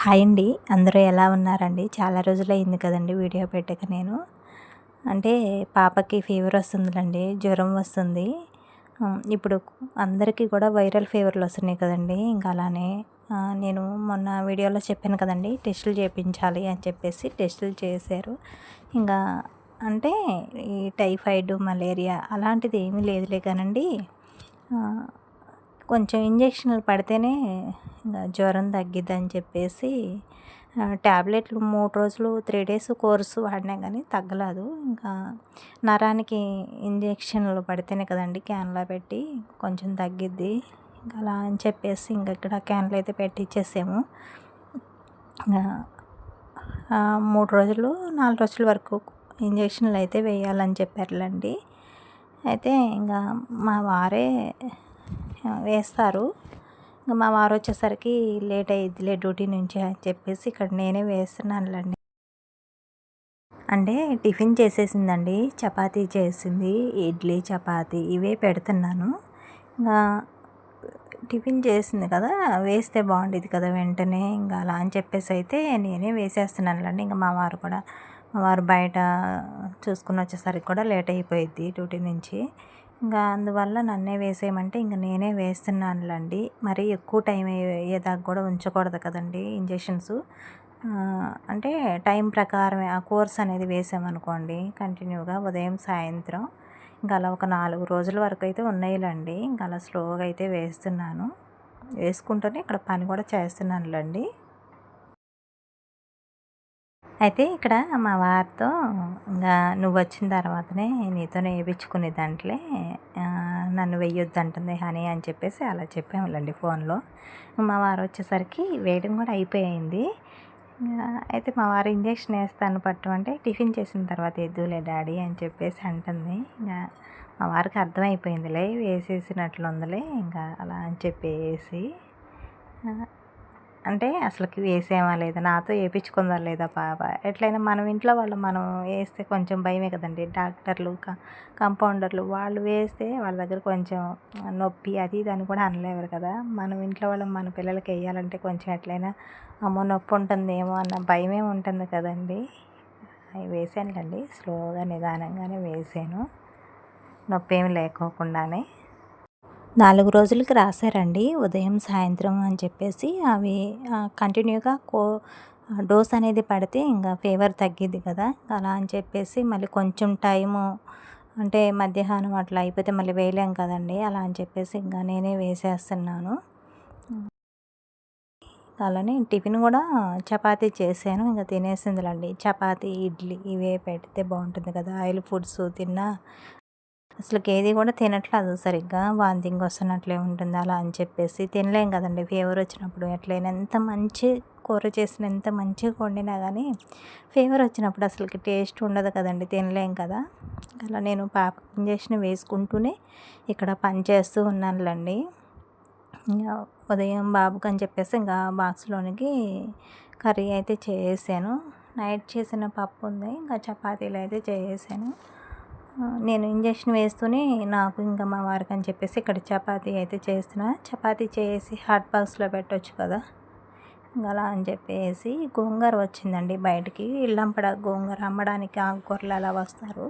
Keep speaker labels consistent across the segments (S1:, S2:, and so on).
S1: Hi అండి. అందరూ ఎలా ఉన్నారండి? చాలా రోజులయింది కదండీ వీడియో పెట్టక నేను. అంటే పాపకి ఫీవర్ వస్తుందిలెండి. జ్వరం వస్తుంది. ఇప్పుడు అందరికీ కూడా వైరల్ ఫీవర్లు వస్తున్నాయి కదండీ! ఇంకా అలానే నేను మొన్న వీడియోలో చెప్పాను కదండీ! టెస్టులు చేపించాలి అని చెప్పేసి టెస్టులు చేశారు. ఇంకా అంటే ఈ టైఫాయిడ్, మలేరియా అలాంటిది ఏమీ లేదులే కానండి. కొంచెం ఇంజెక్షన్లు పడితేనే ఇంకా జ్వరం తగ్గిద్దని చెప్పేసి ట్యాబ్లెట్లు 3 రోజులు 3 డేస్ కోర్సు వాడినా కానీ తగ్గలేదు. ఇంకా నరానికి ఇంజెక్షన్లు పడితేనే కదండి క్యాన్లా పెట్టి కొంచెం తగ్గిద్ది. ఇంకా అలా అని చెప్పేసి ఇంక ఇక్కడ క్యాన్లు అయితే పెట్టించేసాము. 3 రోజులు 4 రోజుల వరకు ఇంజెక్షన్లు అయితే వేయాలని చెప్పారులేండి. అయితే ఇంకా మా వారే వేస్తారు. మా వారు వచ్చేసరికి లేట్ అయ్యిద్దిలే డ్యూటీ నుంచి అని చెప్పేసి ఇక్కడ నేనే వేస్తున్నానులేండి. అంటే టిఫిన్ చేసేసిందండి. చపాతీ చేసింది. ఇడ్లీ, చపాతీ ఇవే పెడుతున్నాను. ఇంకా టిఫిన్ చేసింది కదా, వేస్తే బాగుండేది కదా వెంటనే. ఇంకా అలా అని చెప్పేసి అయితే నేనే వేసేస్తున్నానులేండి. ఇంకా మా వారు బయట చూసుకుని వచ్చేసరికి కూడా లేట్ అయిపోయిద్ది డ్యూటీ నుంచి. ఇంకా అందువల్ల నన్నే వేసేయమంటే ఇంక నేనే వేస్తున్నానులేండి. మరీ ఎక్కువ టైం అయ్యేదాకా కూడా ఉంచకూడదు కదండి ఇంజెక్షన్స్. అంటే టైం ప్రకారమే ఆ కోర్స్ అనేది వేసామనుకోండి కంటిన్యూగా ఉదయం సాయంత్రం ఇంకా అలా ఒక 4 రోజుల వరకు అయితే ఉన్నాయిలేండి. ఇంకా అలా స్లోగా అయితే వేస్తున్నాను. వేసుకుంటూనే ఇక్కడ పని కూడా చేస్తున్నానులేండి. అయితే ఇక్కడ మా వారితో ఇంకా నువ్వు వచ్చిన తర్వాతనే నీతోనే వేయించుకునే దాంట్లో నన్ను వెయ్యొద్దంటుంది హనీ అని చెప్పేసి అలా చెప్పాములేండి ఫోన్లో. మా వారు వచ్చేసరికి వేయడం కూడా అయిపోయింది. అయితే మా వారు ఇంజెక్షన్ వేస్తాను పట్టు అంటే టిఫిన్ చేసిన తర్వాత ఎద్దులే డాడీ అని చెప్పేసి అంటుంది. ఇంకా మా వారికి అర్థమైపోయిందిలే వేసేసినట్లుందిలే ఇంకా అలా అని చెప్పేసి అంటే అసలుకి వేసామా లేదా, నాతో వేయించుకుందా లేదా పాప, ఎట్లయినా మనం ఇంట్లో వాళ్ళు మనం వేస్తే కొంచెం భయమే కదండి. డాక్టర్లు కంపౌండర్లు వాళ్ళు వేస్తే వాళ్ళ దగ్గర కొంచెం నొప్పి అది ఇది అని కూడా అనలేరు కదా. మనం ఇంట్లో వాళ్ళు మన పిల్లలకి వేయాలంటే కొంచెం ఎట్లయినా అమ్మో నొప్పి ఉంటుందేమో అన్న భయమే ఉంటుంది కదండి. అవి వేసానులేండి, స్లోగా నిదానంగానే వేసాను, నొప్పి ఏమి లేకోకుండానే. 4 రోజులకి రాశారండి ఉదయం సాయంత్రం అని చెప్పేసి. అవి కంటిన్యూగా డోస్ అనేది పడితే ఇంకా ఫీవర్ తగ్గిద్ది కదా. అలా అని చెప్పేసి మళ్ళీ కొంచెం టైము అంటే మధ్యాహ్నం అట్లా అయిపోతే మళ్ళీ వేయలేం కదండి. అలా అని చెప్పేసి ఇంకా నేనే వేసేస్తున్నాను. అలానే టిఫిన్ కూడా చపాతీ చేశాను. ఇంకా తినేసిందిలేండి. చపాతీ, ఇడ్లీ ఇవే పెడితే బాగుంటుంది కదా. ఆయిల్ ఫుడ్స్ తిన్నా అసలుకి ఏది కూడా తినట్లేదు సరిగ్గా, వాంతింగ్ వస్తున్నట్లే ఉంటుంది. అలా అని చెప్పేసి తినలేం కదండి ఫీవర్ వచ్చినప్పుడు. ఎట్లయినా ఎంత మంచి కూర చేసిన ఎంత మంచిగా వండినా కానీ ఫీవర్ వచ్చినప్పుడు అసలుకి టేస్ట్ ఉండదు కదండి, తినలేం కదా. అలా నేను పాప ఇంజెక్షన్ వేసుకుంటూనే ఇక్కడ పని చేస్తూ ఉన్నానులేండి. ఇంకా ఉదయం బాబుకి అని చెప్పేసి ఇంకా బాక్స్లోనికి కర్రీ అయితే చేసాను. నైట్ చేసిన పప్పు ఉంది, ఇంకా చపాతీలు అయితే చేసాను. నేను ఇంజెక్షన్ వేస్తూనే నాకు ఇంకా మా వారికి అని చెప్పేసి ఇక్కడ చపాతీ అయితే చేస్తున్నా. చపాతీ చేసి హాట్ బాక్స్లో పెట్టవచ్చు కదా. ఇంకా అలా అని చెప్పేసి గోంగూర వచ్చిందండి బయటికి. ఇళ్ళంపడ గోంగూర అమ్మడానికి ఆకుకూరలు అలా వస్తారు.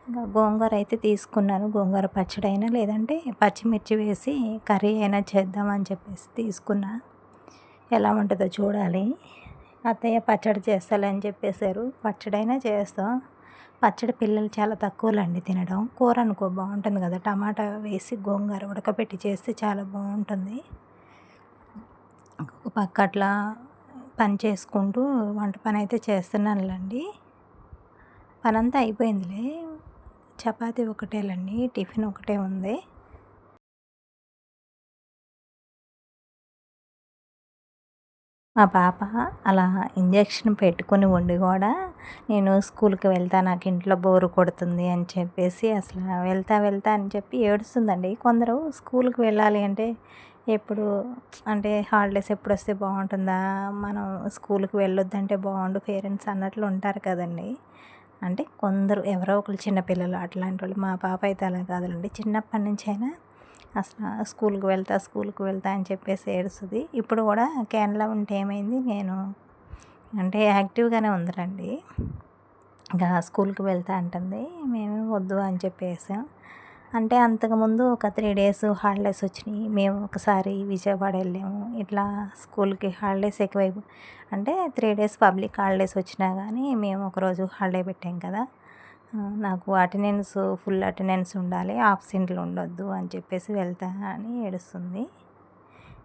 S1: ఇంకా గోంగూర అయితే తీసుకున్నాను. గోంగూర పచ్చడి అయినా లేదంటే పచ్చిమిర్చి వేసి కర్రీ అయినా చేద్దామని చెప్పేసి తీసుకున్నా. ఎలా ఉంటుందో చూడాలి. అత్తయ్య పచ్చడి చేస్తాలని చెప్పేశారు. పచ్చడైనా చేస్తాం. పచ్చడి పిల్లలు చాలా తక్కువలండి తినడం. కూర అనుకో బాగుంటుంది కదా, టమాటా వేసి గోంగూర ఉడకబెట్టి చేస్తే చాలా బాగుంటుంది. ఒక పక్క అట్లా పని చేసుకుంటూ వంట పని అయితే చేస్తున్నానులేండి. పని అంతా అయిపోయిందిలే. చపాతీ ఒకటేలండి, టిఫిన్ ఒకటే ఉంది. మా పాప అలా ఇంజెక్షన్ పెట్టుకుని ఉండి కూడా నేను స్కూల్కి వెళ్తా, నాకు ఇంట్లో బోరు కొడుతుంది అని చెప్పేసి అసలు వెళ్తా అని చెప్పి ఏడుస్తుందండి. కొందరు స్కూల్కి వెళ్ళాలి అంటే ఎప్పుడు అంటే హాలిడేస్ ఎప్పుడు వస్తే బాగుంటుందా, మనం స్కూల్కి వెళ్ళొద్దంటే బాగుండు పేరెంట్స్ అన్నట్లు ఉంటారు కదండి. అంటే కొందరు ఎవరో ఒకరు చిన్నపిల్లలు అట్లాంటి వాళ్ళు. మా పాప అయితే అలా కాదులండి. చిన్నప్పటి నుంచి అయినా అసలు స్కూల్కి వెళ్తా అని చెప్పేసి ఏడుస్తుంది. ఇప్పుడు కూడా కేరళ ఉంటే ఏమైంది, నేను అంటే యాక్టివ్గానే ఉందిరండి. ఇంకా స్కూల్కి వెళ్తా అంటుంది. మేము వద్దు అని చెప్పేసాం. అంటే అంతకుముందు ఒక 3 డేస్ హాలిడేస్ వచ్చినాయి. మేము ఒకసారి విజయవాడ వెళ్ళాము. ఇట్లా స్కూల్కి హాలిడేస్ అంటే 3 డేస్ పబ్లిక్ హాలిడేస్ వచ్చినా కానీ మేము ఒకరోజు హాలిడే పెట్టాం కదా. నాకు ఫుల్ అటెండెన్స్ ఉండాలి, ఆబ్సెంట్లు ఉండొద్దు అని చెప్పేసి వెళ్తా అని ఏడుస్తుంది.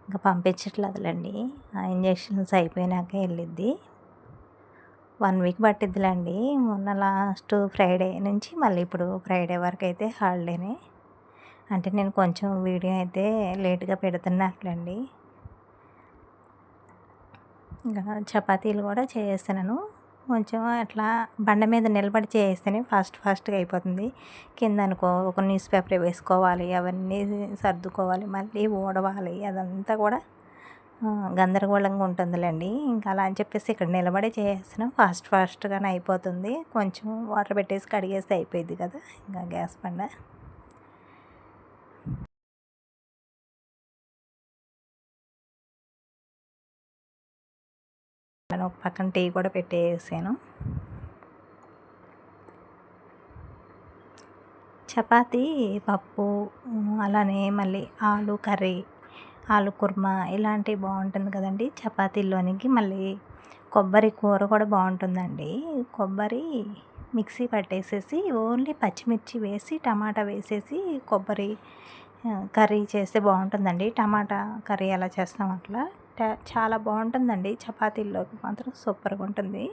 S1: ఇంకా పంపించట్లేదులేండి. ఆ ఇంజెక్షన్స్ అయిపోయినాక వెళ్ళిద్ది. 1 వీక్ పట్టిద్దిలేండి. మొన్న లాస్ట్ ఫ్రైడే నుంచి మళ్ళీ ఇప్పుడు ఫ్రైడే వరకు అయితే హాలిడేనే. అంటే నేను కొంచెం వీడియో అయితే లేట్గా పెడుతున్నట్లండి. ఇంకా చపాతీలు కూడా చేసేస్తున్నాను. కొంచెం అట్లా బండ మీద నిలబడి చేస్తేనే ఫాస్ట్గా అయిపోతుంది. కింద అనుకో ఒక న్యూస్ పేపర్ వేసుకోవాలి, అవన్నీ సర్దుకోవాలి, మళ్ళీ ఊడవాలి, అదంతా కూడా గందరగోళంగా ఉంటుందిలేండి. ఇంకా అలా అని చెప్పేసి ఇక్కడ నిలబడి చేస్తున్నాం. ఫాస్ట్గానే అయిపోతుంది. కొంచెం వాటర్ పెట్టేసి కడిగేస్తే అయిపోయింది కదా ఇంకా గ్యాస్ బండ. ఒక పక్కన టీ కూడా పెట్టేసాను. చపాతీ, పప్పు, అలానే మళ్ళీ ఆలు కర్రీ, ఆలు కుర్మా ఇలాంటివి బాగుంటుంది కదండి చపాతీల్లోనికి. మళ్ళీ కొబ్బరి కూర కూడా బాగుంటుందండి. కొబ్బరి మిక్సీ పట్టేసేసి ఓన్లీ పచ్చిమిర్చి వేసి టమాటా వేసేసి కొబ్బరి కర్రీ చేస్తే బాగుంటుందండి. టమాటా కర్రీ ఎలా చేస్తాం అట్లా చాలా బాగుంటుందండి. చపాతీల్లోకి మాత్రం సూపర్గా ఉంటుంది.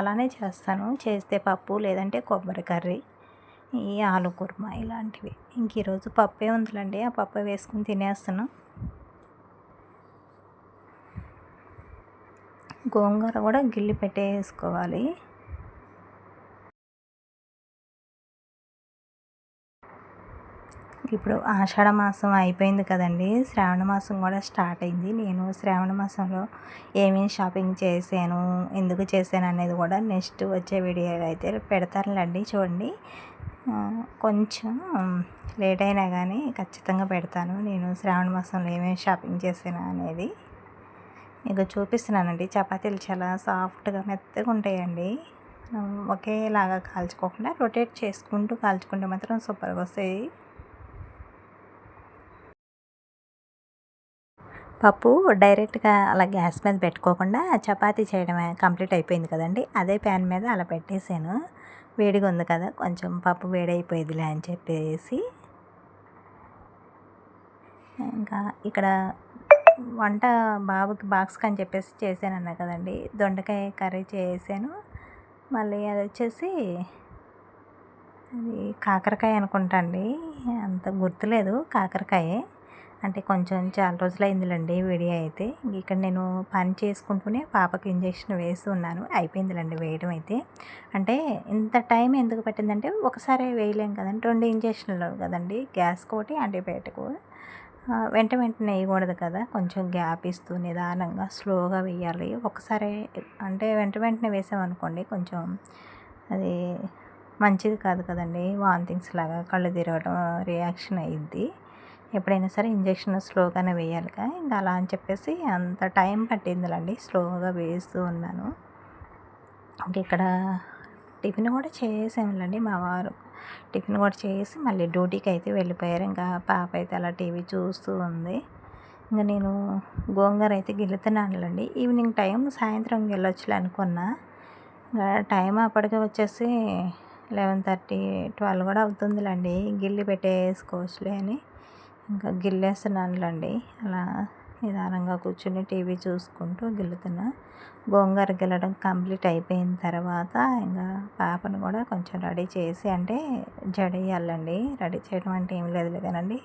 S1: అలానే చేస్తాను. చేస్తే పప్పు లేదంటే కొబ్బరి కర్రీ, ఈ ఆలు కుర్మా ఇలాంటివి. ఇంక ఈరోజు పప్పే ఉందిలేండి, ఆ పప్పు వేసుకుని తినేస్తున్నాం. గోంగూర కూడా గిల్లి పెట్టేసుకోవాలి. ఇప్పుడు ఆషాఢ మాసం అయిపోయింది కదండి, శ్రావణ మాసం కూడా స్టార్ట్ అయింది. నేను శ్రావణ మాసంలో ఏమేమి షాపింగ్ చేశాను, ఎందుకు చేశాను అనేది కూడా నెక్స్ట్ వచ్చే వీడియోలో అయితే పెడతానులేండి, చూడండి. కొంచెం లేట్ అయినా కానీ ఖచ్చితంగా పెడతాను. నేను శ్రావణ మాసంలో ఏమేమి షాపింగ్ చేశాను అనేది మీకు చూపిస్తున్నానండి. చపాతీలు చాలా సాఫ్ట్గా మెత్తగా ఉంటాయండి. ఒకేలాగా కాల్చుకోకుండా రొటేట్ చేసుకుంటూ కాల్చుకుంటే మాత్రం సూపర్గా వస్తాయి. పప్పు డైరెక్ట్గా అలా గ్యాస్ మీద పెట్టుకోకుండా చపాతీ చేయడం కంప్లీట్ అయిపోయింది కదండి, అదే ప్యాన్ మీద అలా పెట్టేసాను. వేడిగా ఉంది కదా, కొంచెం పప్పు వేడైపోయేదిలే అని చెప్పేసి. ఇంకా ఇక్కడ వంట బాబుకి బాక్స్కి అని చెప్పేసి చేశాను అన్నా కదండి, దొండకాయ కర్రీ చేసాను. మళ్ళీ అది వచ్చేసి అది కాకరకాయ అనుకుంటా అండి, అంత గుర్తులేదు. కాకరకాయే అంటే కొంచెం చాలా రోజులైందిలేండి వీడియో అయితే. ఇక్కడ నేను పని చేసుకుంటూనే పాపకి ఇంజెక్షన్ వేసి ఉన్నాను. అయిపోయిందిలేండి వేయడం అయితే. అంటే ఇంత టైం ఎందుకు పట్టిందంటే ఒకసారి వేయలేం కదండి, 2 ఇంజెక్షన్లు కదండి, గ్యాస్కి ఒకటి యాంటీబయాటిక్. వెంటనే వేయకూడదు కదా, కొంచెం గ్యాప్ ఇస్తూ నిదానంగా స్లోగా వేయాలి. ఒకసారి అంటే వెంటనే వేసామనుకోండి కొంచెం అది మంచిది కాదు కదండి, వామిటింగ్స్ లాగా కళ్ళు తిరగడం రియాక్షన్ అయ్యిద్ది. ఎప్పుడైనా సరే ఇంజెక్షన్ స్లోగానే వేయాలిగా, ఇంకా అలా అని చెప్పేసి అంత టైం పట్టిందిలేండి, స్లోగా వేస్తూ ఉన్నాను. ఇంక ఇక్కడ టిఫిన్ కూడా చేసాములేండి. మా వారు టిఫిన్ కూడా చేసి మళ్ళీ డ్యూటీకి అయితే వెళ్ళిపోయారు. ఇంకా పాప అయితే అలా టీవీ చూస్తూ ఉంది. ఇంకా నేను గోంగూర అయితే గిల్లుతున్నానులేండి. ఈవినింగ్ టైం సాయంత్రం వెళ్ళొచ్చులే అనుకున్నా. ఇంకా టైం అప్పటికే వచ్చేసి 11:30, 12 కూడా అవుతుందిలేండి. గిల్లి పెట్టేసుకోవచ్చులే అని ఇంకా గిల్లేస్తున్నానులేండి. అలా నిదానంగా కూర్చుని టీవీ చూసుకుంటూ గిల్లుతున్నా. గోంగూర గిల్లడం కంప్లీట్ అయిపోయిన తర్వాత ఇంకా పాపను కూడా కొంచెం రెడీ చేసి, అంటే జడ వేయాలండి. రెడీ చేయడం అంటే ఏం లేదులే కానండి,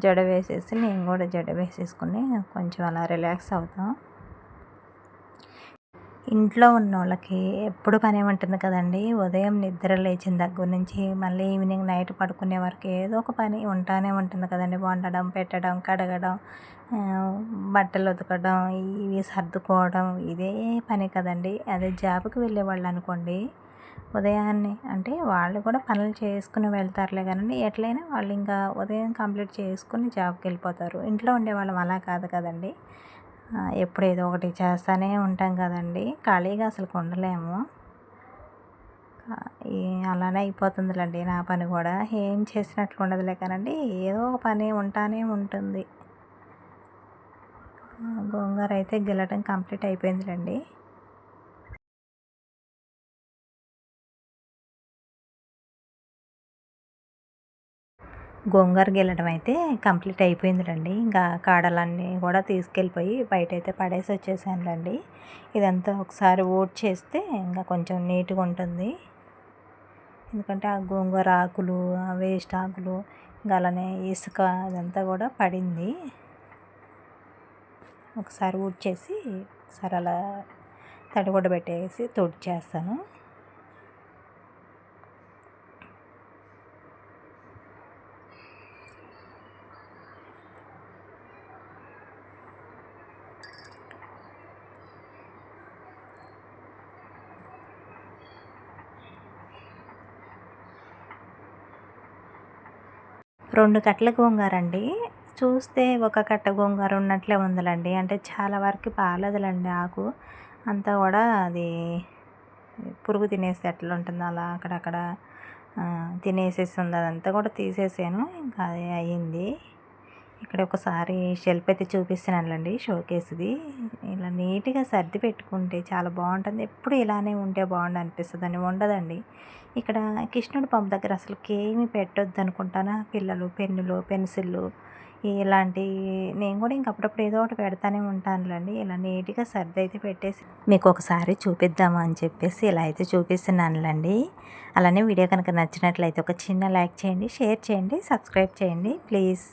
S1: జడ వేసేసి నేను కూడా జడ వేసేసుకుని కొంచెం అలా రిలాక్స్ అవుతాం. ఇంట్లో ఉన్న వాళ్ళకి ఎప్పుడు పని ఉంటుంది కదండి. ఉదయం నిద్ర లేచిన దగ్గర నుంచి మళ్ళీ ఈవినింగ్ నైట్ పడుకునే వరకు ఏదో ఒక పని ఉంటానే ఉంటుంది కదండి. వండడం, పెట్టడం, కడగడం, బట్టలు ఉతకడం, ఇవి సర్దుకోవడం, ఇదే పని కదండి. అదే జాబ్కి వెళ్ళేవాళ్ళు అనుకోండి, ఉదయాన్నే అంటే వాళ్ళు కూడా పనులు చేసుకుని వెళ్తారులే కానీ ఎట్లయినా వాళ్ళు ఇంకా ఉదయం కంప్లీట్ చేసుకుని జాబ్కి వెళ్ళిపోతారు. ఇంట్లో ఉండేవాళ్ళం అలా కాదు కదండి. ఎప్పుడు ఏదో ఒకటి చేస్తూనే ఉంటాం కదండి, ఖాళీగా అసలు ఉండలేము. ఈ అలానే అయిపోతుందిలేండి నా పని కూడా. ఏం చేసినట్లు ఉండదులే కానండి, ఏదో ఒక పని ఉంటానే ఉంటుంది. గోంగూర అయితే గిల్లటం కంప్లీట్ అయిపోయిందిలేండి. గోంగూర గిల్లడం అయితే కంప్లీట్ అయిపోయిందిలేండి. ఇంకా కాడలన్నీ కూడా తీసుకెళ్ళిపోయి బయటైతే పడేసి వచ్చేసానులేండి. ఇదంతా ఒకసారి చేస్తే ఇంకా కొంచెం నీట్గా ఉంటుంది. ఎందుకంటే ఆ గోంగూర ఆకులు, వేస్ట్ ఆకులు, ఇంకా అలానే ఇసుక అదంతా కూడా పడింది. ఒకసారి ఊడ్చేసి ఒకసారి అలా తడిగుడ్డ పెట్టేసి తుడిచేస్తాను. 2 కట్టల గోంగూరండి. చూస్తే ఒక కట్ట గోంగూర ఉన్నట్లే ఉందిలేండి. అంటే చాలా వరకు బాలేదులేండి ఆకు. అంతా కూడా అది పురుగు తినేస్తే ఎట్లా ఉంటుందో అలా అక్కడక్కడ తినేసేసింది. అదంతా కూడా తీసేసాను. ఇంకా అది అయ్యింది. ఇక్కడ ఒకసారి షెల్ఫ్ అయితే చూపిస్తున్నానులేండి, షోకేస్ది. ఇలా నీట్గా సర్ది పెట్టుకుంటే చాలా బాగుంటుంది. ఎప్పుడు ఇలానే ఉంటే బాగుండు అనిపిస్తుందని ఉండదండి. ఇక్కడ కృష్ణుడి పంపు దగ్గర అసలుకి ఏమి పెట్టొద్దు అనుకుంటానా, పిల్లలు పెన్నులు, పెన్సిళ్ళు ఇలాంటి నేను కూడా ఇంక అప్పుడప్పుడు ఏదో ఒకటి పెడతానే ఉంటానులేండి. ఇలా నీట్గా సర్ది అయితే పెట్టేసి మీకు ఒకసారి చూపిద్దాము అని చెప్పేసి ఇలా అయితే చూపిస్తున్నానులేండి. అలానే వీడియో కనుక నచ్చినట్లయితే ఒక చిన్న లైక్ చేయండి, షేర్ చేయండి, సబ్స్క్రైబ్ చేయండి ప్లీజ్.